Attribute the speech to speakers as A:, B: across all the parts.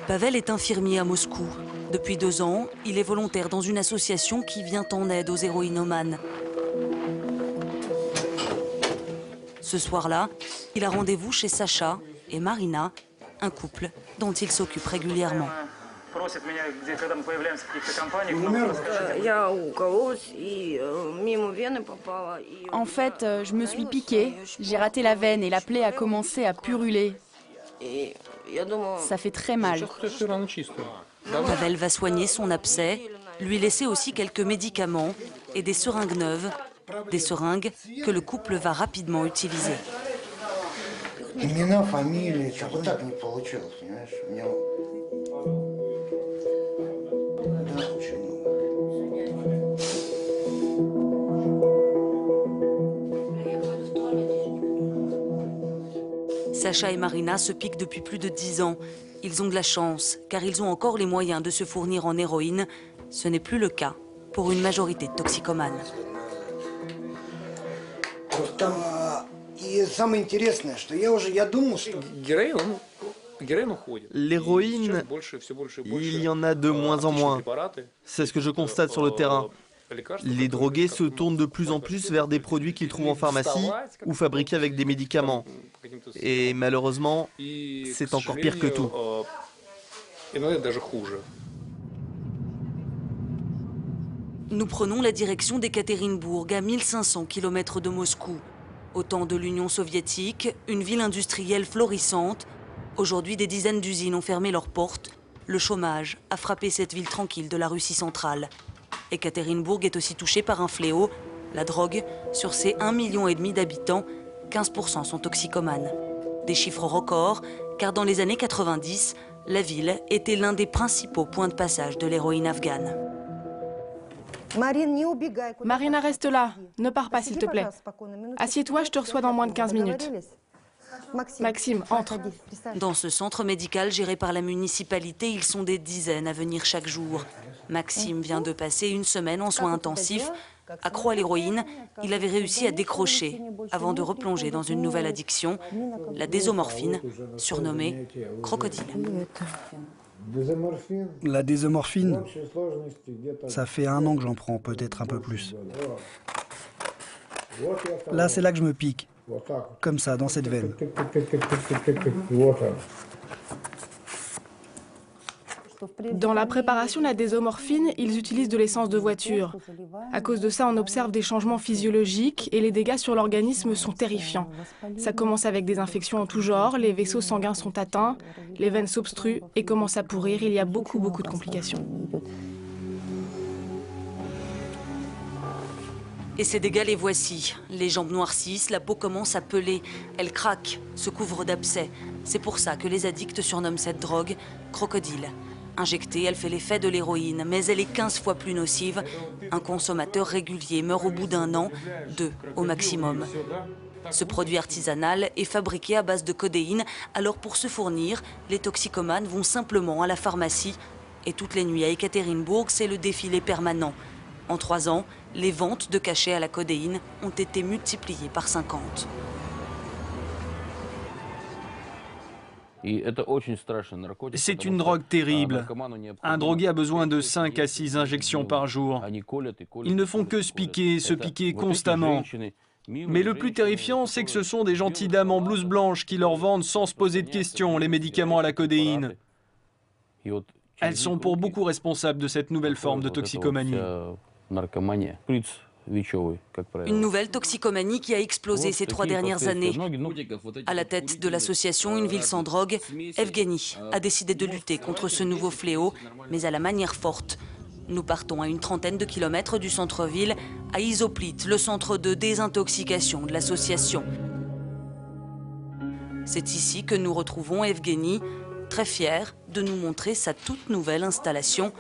A: Pavel est infirmier à Moscou. Depuis 2 ans, il est volontaire dans une association qui vient en aide aux héroïnomanes. Ce soir-là, il a rendez-vous chez Sacha et Marina, un couple dont il s'occupe régulièrement.
B: En fait, je me suis piquée, j'ai raté la veine et la plaie a commencé à puruler. Ça fait très mal.
A: Pavel va soigner son abcès, lui laisser aussi quelques médicaments et des seringues neuves, des seringues que le couple va rapidement utiliser. Sacha et Marina se piquent depuis plus de 10 ans. Ils ont de la chance, car ils ont encore les moyens de se fournir en héroïne. Ce n'est plus le cas pour une majorité de toxicomanes.
C: L'héroïne, il y en a de moins en moins. C'est ce que je constate sur le terrain. Les drogués se tournent de plus en plus vers des produits qu'ils trouvent en pharmacie ou fabriqués avec des médicaments. Et malheureusement, c'est encore pire que tout.
A: Nous prenons la direction d'Ekaterinbourg, à 1500 km de Moscou. Au temps de l'Union soviétique, une ville industrielle florissante. Aujourd'hui, des dizaines d'usines ont fermé leurs portes. Le chômage a frappé cette ville tranquille de la Russie centrale. Ekaterinbourg est aussi touchée par un fléau, la drogue. Sur ses 1,5 million d'habitants, 15% sont toxicomanes. Des chiffres records, car dans les années 90, la ville était l'un des principaux points de passage de l'héroïne afghane.
B: Marina, reste là. Ne pars pas, s'il te plaît. Assieds-toi, je te reçois dans moins de 15 minutes. Maxime, entre.
A: Dans ce centre médical géré par la municipalité, ils sont des dizaines à venir chaque jour. Maxime vient de passer 1 semaine en soins intensifs. Accro à l'héroïne, il avait réussi à décrocher avant de replonger dans une nouvelle addiction, la désomorphine, surnommée crocodile.
D: La désomorphine, ça fait 1 an que j'en prends, peut-être un peu plus. Là, c'est là que je me pique. Comme ça, dans cette veine.
B: Dans la préparation de la désomorphine, ils utilisent de l'essence de voiture. À cause de ça, on observe des changements physiologiques et les dégâts sur l'organisme sont terrifiants. Ça commence avec des infections en tout genre, les vaisseaux sanguins sont atteints, les veines s'obstruent et commencent à pourrir. Il y a beaucoup de complications.
A: Et ces dégâts, les voici. Les jambes noircissent, la peau commence à peler. Elle craque, se couvre d'abcès. C'est pour ça que les addicts surnomment cette drogue crocodile. Injectée, elle fait l'effet de l'héroïne, mais elle est 15 fois plus nocive. Un consommateur régulier meurt au bout d'1 an, 2 au maximum. Ce produit artisanal est fabriqué à base de codéine, alors pour se fournir, les toxicomanes vont simplement à la pharmacie. Et toutes les nuits à Ekaterinbourg, c'est le défilé permanent. En 3 ans, les ventes de cachets à la codéine ont été multipliées par 50.
E: C'est une drogue terrible. Un drogué a besoin de 5 à 6 injections par jour. Ils ne font que se piquer constamment. Mais le plus terrifiant, c'est que ce sont des gentilles dames en blouse blanche qui leur vendent sans se poser de questions les médicaments à la codéine. Elles sont pour beaucoup responsables de cette nouvelle forme de toxicomanie.
A: Une nouvelle toxicomanie qui a explosé ces 3 dernières années. À la tête de l'association Une ville sans drogue, Evgeny a décidé de lutter contre ce nouveau fléau, mais à la manière forte. Nous partons à une trentaine de kilomètres du centre-ville, à Isoplit, le centre de désintoxication de l'association. C'est ici que nous retrouvons Evgeny, très fier de nous montrer sa toute nouvelle installation.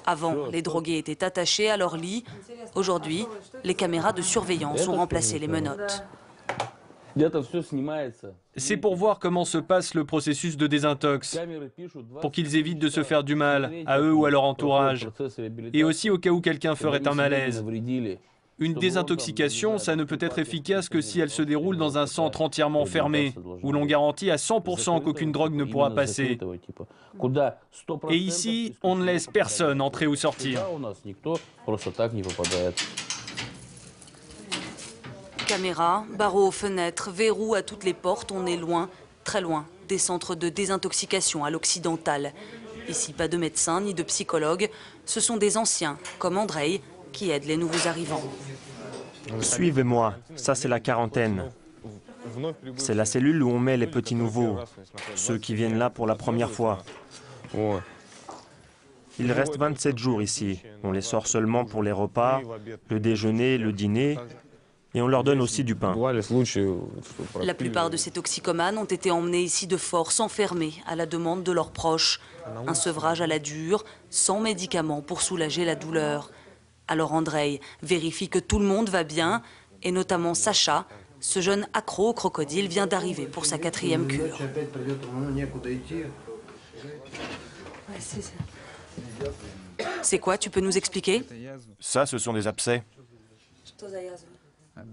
A: Avant, les drogués étaient attachés à leur lit. Aujourd'hui, les caméras de surveillance ont remplacé les menottes.
E: C'est pour voir comment se passe le processus de désintox, pour qu'ils évitent de se faire du mal, à eux ou à leur entourage, et aussi au cas où quelqu'un ferait un malaise. Une désintoxication, ça ne peut être efficace que si elle se déroule dans un centre entièrement fermé, où l'on garantit à 100% qu'aucune drogue ne pourra passer. Et ici, on ne laisse personne entrer ou sortir.
A: Caméras, barreaux aux fenêtres, verrous à toutes les portes, on est loin, très loin, des centres de désintoxication à l'occidental. Ici, pas de médecins ni de psychologues, ce sont des anciens, comme Andrei, qui aident les nouveaux arrivants.
F: Suivez-moi, ça c'est la quarantaine. C'est la cellule où on met les petits nouveaux, ceux qui viennent là pour la première fois. Il reste 27 jours ici. On les sort seulement pour les repas, le déjeuner, le dîner, et on leur donne aussi du pain.
A: La plupart de ces toxicomanes ont été emmenés ici de force, enfermés à la demande de leurs proches. Un sevrage à la dure, sans médicaments pour soulager la douleur. Alors Andrei vérifie que tout le monde va bien, et notamment Sacha, ce jeune accro au crocodile vient d'arriver pour sa 4e cure. C'est quoi, tu peux nous expliquer?
F: Ça, ce sont des abcès.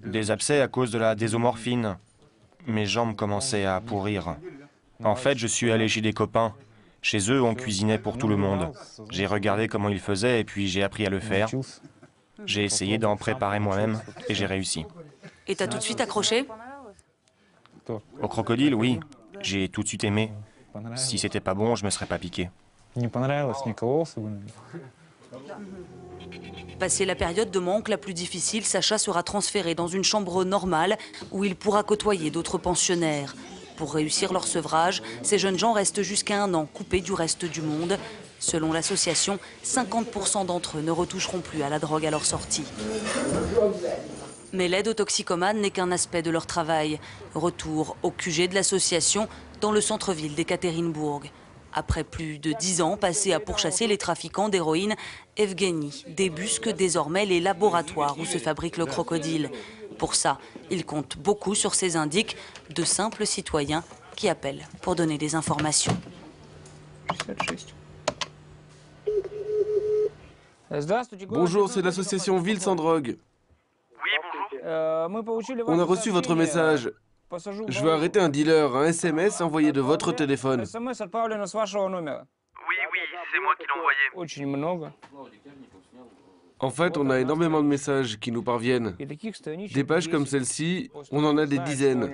F: Des abcès à cause de la désomorphine. Mes jambes commençaient à pourrir. En fait, je suis allé chez des copains. Chez eux, on cuisinait pour tout le monde. J'ai regardé comment ils faisaient et puis j'ai appris à le faire. J'ai essayé d'en préparer moi-même et j'ai réussi.
A: Et t'as tout de suite accroché?
F: Au crocodile, oui. J'ai tout de suite aimé. Si c'était pas bon, je me serais pas piqué.
A: Passé la période de manque la plus difficile, Sacha sera transféré dans une chambre normale où il pourra côtoyer d'autres pensionnaires. Pour réussir leur sevrage, ces jeunes gens restent jusqu'à 1 an coupés du reste du monde. Selon l'association, 50% d'entre eux ne retoucheront plus à la drogue à leur sortie. Mais l'aide aux toxicomanes n'est qu'un aspect de leur travail. Retour au QG de l'association dans le centre-ville d'Ekaterinbourg. Après plus de 10 ans passés à pourchasser les trafiquants d'héroïne, Evgeny débusque désormais les laboratoires où se fabrique le crocodile. Pour ça, il compte beaucoup sur ses indiques, de simples citoyens qui appellent pour donner des informations.
G: Bonjour, c'est l'association Ville sans drogue.
H: Oui, bonjour.
G: On a reçu votre message. Je veux arrêter un dealer, un SMS envoyé de votre téléphone.
H: Oui, c'est moi qui l'ai envoyé.
G: En fait, on a énormément de messages qui nous parviennent. Des pages comme celle-ci, on en a des dizaines.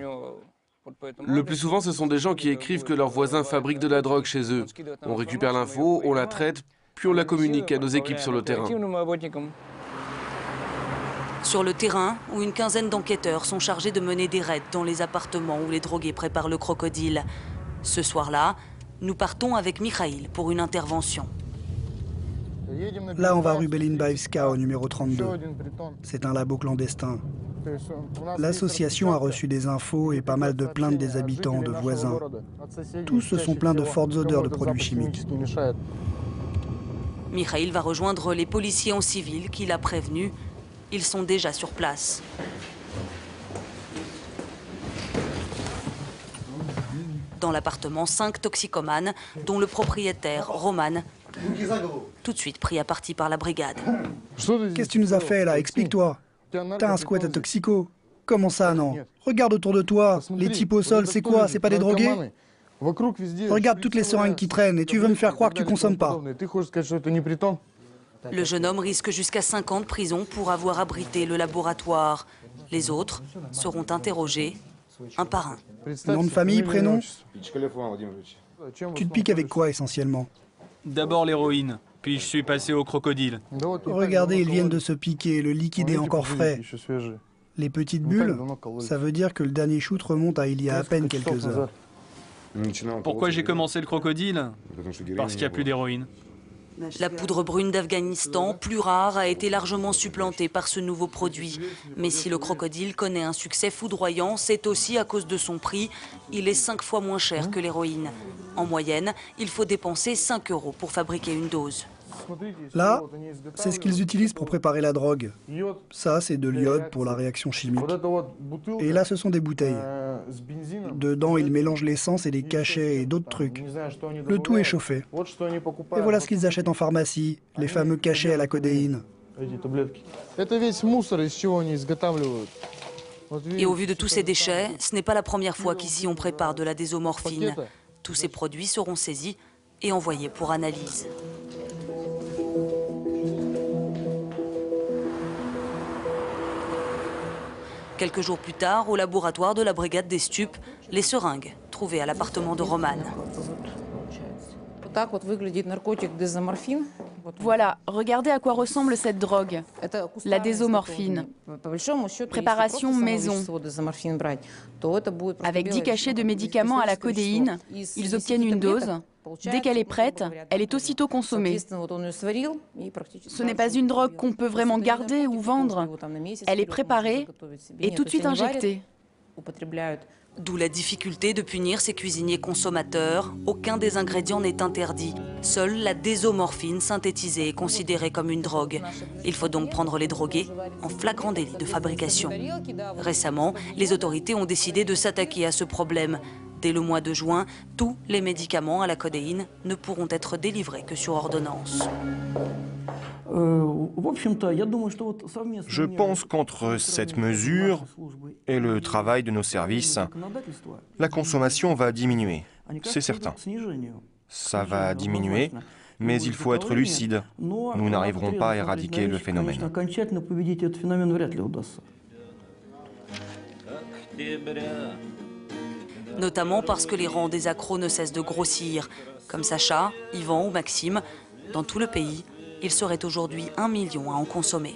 G: Le plus souvent, ce sont des gens qui écrivent que leurs voisins fabriquent de la drogue chez eux. On récupère l'info, on la traite, puis on la communique à nos équipes sur le terrain.
A: Sur le terrain, où une quinzaine d'enquêteurs sont chargés de mener des raids dans les appartements où les drogués préparent le crocodile. Ce soir-là, nous partons avec Mikhail pour une intervention.
D: Là, on va rue Belinbaevska au numéro 32. C'est un labo clandestin. L'association a reçu des infos et pas mal de plaintes des habitants, de voisins. Tous se sont plaints de fortes odeurs de produits chimiques.
A: Mikhail va rejoindre les policiers en civil qu'il a prévenus. Ils sont déjà sur place. Dans l'appartement, 5 toxicomanes, dont le propriétaire, Roman, tout de suite pris à partie par la brigade.
D: Qu'est-ce que tu nous as fait là? Explique-toi. T'as un squat à toxico? Comment ça, non? Regarde autour de toi. Les types au sol, c'est quoi? C'est pas des drogués? Regarde toutes les seringues qui traînent et tu veux me faire croire que tu consommes pas.
A: Le jeune homme risque jusqu'à 5 ans de prison pour avoir abrité le laboratoire. Les autres seront interrogés un par un.
D: Nom de famille, prénom? Tu te piques avec quoi essentiellement?
E: D'abord l'héroïne, puis je suis passé au crocodile.
D: Regardez, ils viennent de se piquer, le liquide est encore frais. Les petites bulles, ça veut dire que le dernier shoot remonte à il y a à peine quelques heures.
E: Pourquoi j'ai commencé le crocodile? Parce qu'il n'y a plus d'héroïne.
A: La poudre brune d'Afghanistan, plus rare, a été largement supplantée par ce nouveau produit. Mais si le crocodile connaît un succès foudroyant, c'est aussi à cause de son prix. Il est 5 fois moins cher que l'héroïne. En moyenne, il faut dépenser 5 € pour fabriquer une dose.
D: Là, c'est ce qu'ils utilisent pour préparer la drogue. Ça, c'est de l'iode pour la réaction chimique. Et là, ce sont des bouteilles. Dedans, ils mélangent l'essence et des cachets et d'autres trucs. Le tout est chauffé. Et voilà ce qu'ils achètent en pharmacie, les fameux cachets à la codéine.
A: Et au vu de tous ces déchets, ce n'est pas la première fois qu'ici on prépare de la désomorphine. Tous ces produits seront saisis et envoyés pour analyse. Quelques jours plus tard, au laboratoire de la brigade des stupes, les seringues trouvées à l'appartement de Romane.
I: Voilà, regardez à quoi ressemble cette drogue, la désomorphine. Préparation maison. Avec 10 cachets de médicaments à la codéine, ils obtiennent une dose. Dès qu'elle est prête, elle est aussitôt consommée. Ce n'est pas une drogue qu'on peut vraiment garder ou vendre. Elle est préparée et tout de suite injectée.
A: D'où la difficulté de punir ces cuisiniers consommateurs. Aucun des ingrédients n'est interdit. Seule la désomorphine synthétisée est considérée comme une drogue. Il faut donc prendre les drogués en flagrant délit de fabrication. Récemment, les autorités ont décidé de s'attaquer à ce problème. Dès le mois de juin, tous les médicaments à la codéine ne pourront être délivrés que sur ordonnance.
F: Je pense qu'entre cette mesure et le travail de nos services, la consommation va diminuer, c'est certain. Ça va diminuer, mais il faut être lucide. Nous n'arriverons pas à éradiquer le phénomène.
A: Notamment parce que les rangs des accros ne cessent de grossir. Comme Sacha, Yvan ou Maxime, dans tout le pays, il serait aujourd'hui 1 million à en consommer.